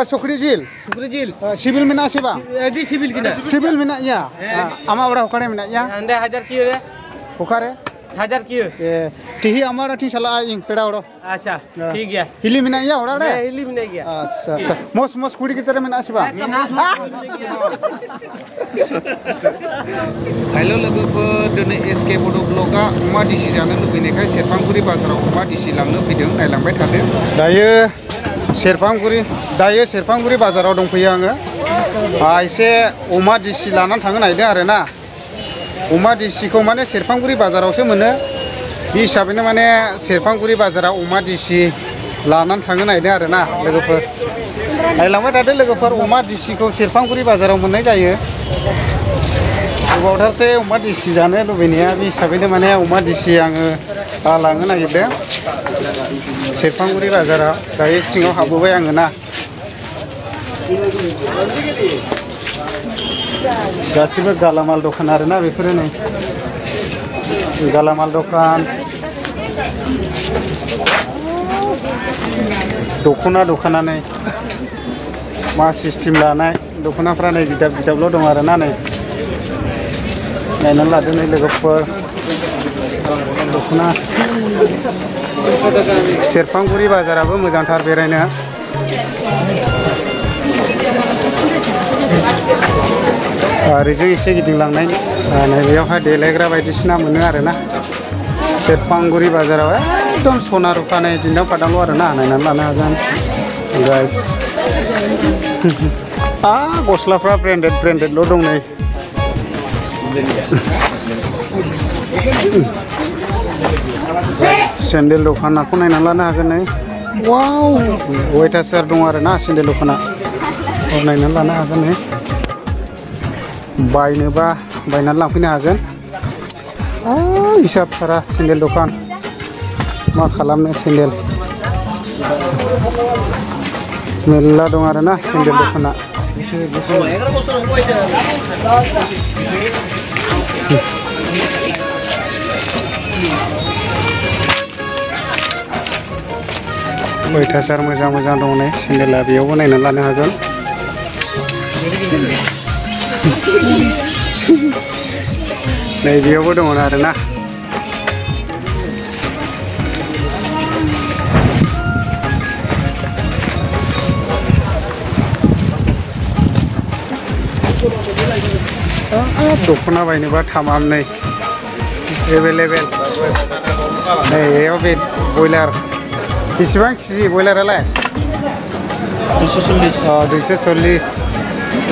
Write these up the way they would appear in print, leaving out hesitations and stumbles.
Sukri jil. Sibil mina sih bang? Di sibil kita. Sibil mina ya. Ama orang hukare mina ya. Anda 1000 kilo ya? Hukare? 1000 kilo. Tihi amara ting salah ing peda orang. अच्छा ठीक है Hili mina ya orang deh. हिली भी नहीं गया अच्छा mos kuri kita mina sih bang? Hello logoफोर दिनै SK Bodo Vlogआ अमा दिसि जानो लुबैनायखाय सेरफांगुरि बाजाराव अमा दिसि लांनो फैदों नायलांबाय थादों दायो सेरफांगुरि बाजाराव दंफैयो आङो एसे अमा दिसि लानानै थांनो नायदों आरोना अमा दिसिखौ माने सेरफांगुरि बाजारावसो मोनो बे हिसाबैनो माने सेरफांगुरि बाजाराव अमा दिसि लानानै थांनो नायदों आरोना लोगोफोर नायलांबाय थादों लोगोफोर अमा दिसिखौ सेरफांगुरि बाजाराव मोननाय जायो गोबावथारसै अमा दिसि जानो लुबैनाया बे हिसाबैनो माने अमा दिसि आङो लांनो नागिरदों सेरफांगुरि बाजाराव दायो सिङाव हाबबोबाय आङो ना गासिबो गालामाल दखान आरोना बेफोरो नै गालामाल दखान दख'ना नै मा सिस्टेम लानाय दख'नाफ्रा नै गिदाब-गिदाबल' दं आरोना नै नायनानै लादों नै लोगोफोर दख'ना सेरफांगुरि बाजाराबो मोजांथार बेरायनो ओरैजों एसे गिदिंलांनाय नैबेयावहाय देलायग्रा बायदिसिना मोनो आरोना सेरफांगुरि बाजाराव एकदम सना रुफा नै दिन्दां फादांल' आरोना नायनानै लानो हागोन गाइस गस्लाफ्रा ब्रेन्डेडल' दं नै सेन्देल दखानखौ नायनानै लानो हागोन नै वाव अयथासार दं आरोना सेन्देल दखाना नायनानै लानो हागोन नै बायनोबा बायनानै लांफैनो हागोन हिसाब सारा सेन्देल दखान मा खालामनो सेन्देल मेल्ला दं आरोना सेन्देल दखाना अयथासार मोजां दं नै सेन्देला बेयावबो नायनानै लानो हागोन नै बेयावबो दङ आरोना दख'ना बायनोबा थामाम नै एभेलेबेल नै बेयाव बे बयलार बेसेबां केजि बयलारालाय 240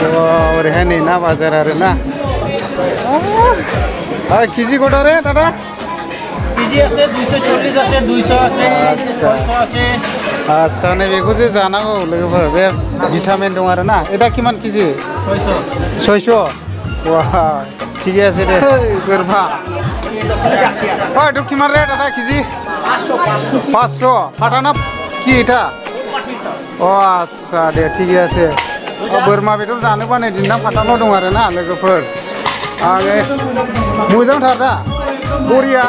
ओरैहाय नै ना बाजार आरोना केजि कत रे दादा केजि আছে 240 আছে 200 আছে 600 আছে आच्छा नै बेखौसो जानांगौ लोगोफोर बे भिटामिन दं आरोना एटा किमान केजि 600 वाह ঠিকই আছে দে बोरमा तो किमान रे दादा केजि 500 फाटाना কি এটা आच्छा दे ঠিকই আছে बोरमा बेदर जानोबा नै दिन्दां फाटाल' दं आरोना लोगोफोर आगे मोजांथार दा बरिया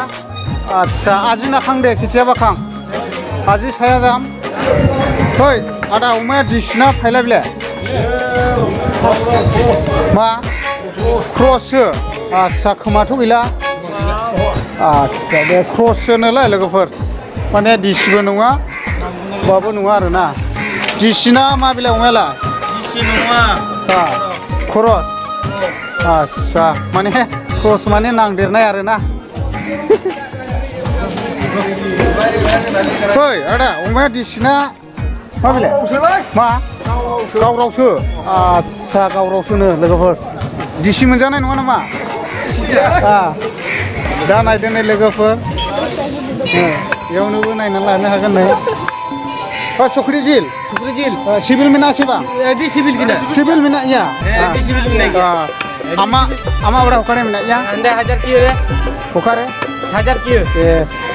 आच्छा आजि नाखां दे खेथियाबा खां आजि साया जाम ओइ आदा अमाया दिसिना फायला बिले मा क्रससो आच्छा खोमाथ' गैला आच्छा बे क्रससो नालाय लोगोफोर माने दिसिबो नङा बाबो नङा आरोना दिसिना मा बिले अमायालाय दिसि नङा क्रस आच्छा माने क्रस माने नांदेरनाय आरोना ओइ आदा अमाया दिसिना मा बिले मा गावरावसो आच्छा गावरावसोनो लोगोफोर दिसि मोनजानाय नङा नामा दा नायदों नै लोगोफोर बेयावनोबो नायनानै लानो हागोन नै Sukri jil. Sibil mina sih bang? Di sibil kita. Sibil mina ya. Di sibil mina ya. Ama berapa hukare mina ya? Anda 1000 kilo ya? Hukare? 1000 kilo.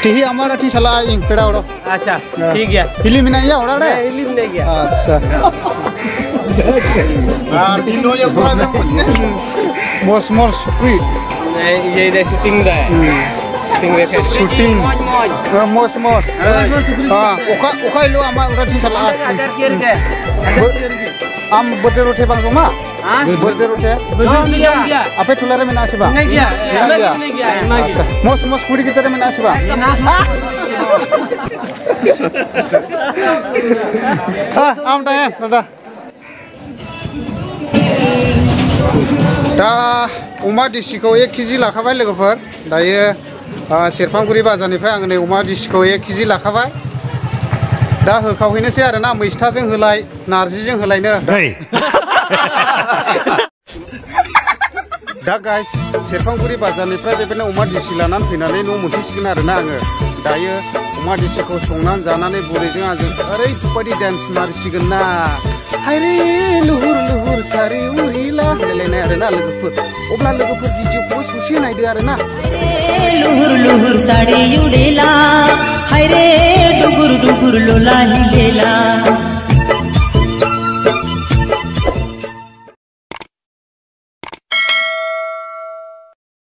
Tihi amara ting salah ing peda orang. अच्छा ठीक है. Hili mina ya orang deh. Hili mina ya. अच्छा. Tino yang kurang. Small sukri. ये इधर shooting दा है. shooting mos oka ilu ama udah sing salah am birthday rote bang Soma birthday rote apa tulare mena sih bang mos kuri kita mena sih bang am tanya rada दा अमा दिसिखौ 1 kg लाखाबाय लोगोफोर दायो सेरफांगुरि बाजारनिफ्राय आं नै अमा दिसिखौ 1 केजि लाखाबाय दा होखावहैनोसै आरो ना मैस्थाजों होलाय नारजिजों होलायनो दा गाइस सेरफांगुरि बाजारनिफ्राय बेबायदिनो अमा दिसि लानानै फैनानै न' मोनफैसिगोन आरो ना आङो दायो अमा दिसिखौ संनानै जानानै बुरैजों आंजों ओरैबायदि डान्स मारिसिगोन ना हायरे लुहुर लुहुर सारि उरिला होनलायनाय आरो ना लोगोफोर अब्ला लोगोफोर भिडिअखौ ससे नायदो आरो ना लुहुर लुहुर सारि उरिला हायरे डुगुर डुगुर लोला हिलेला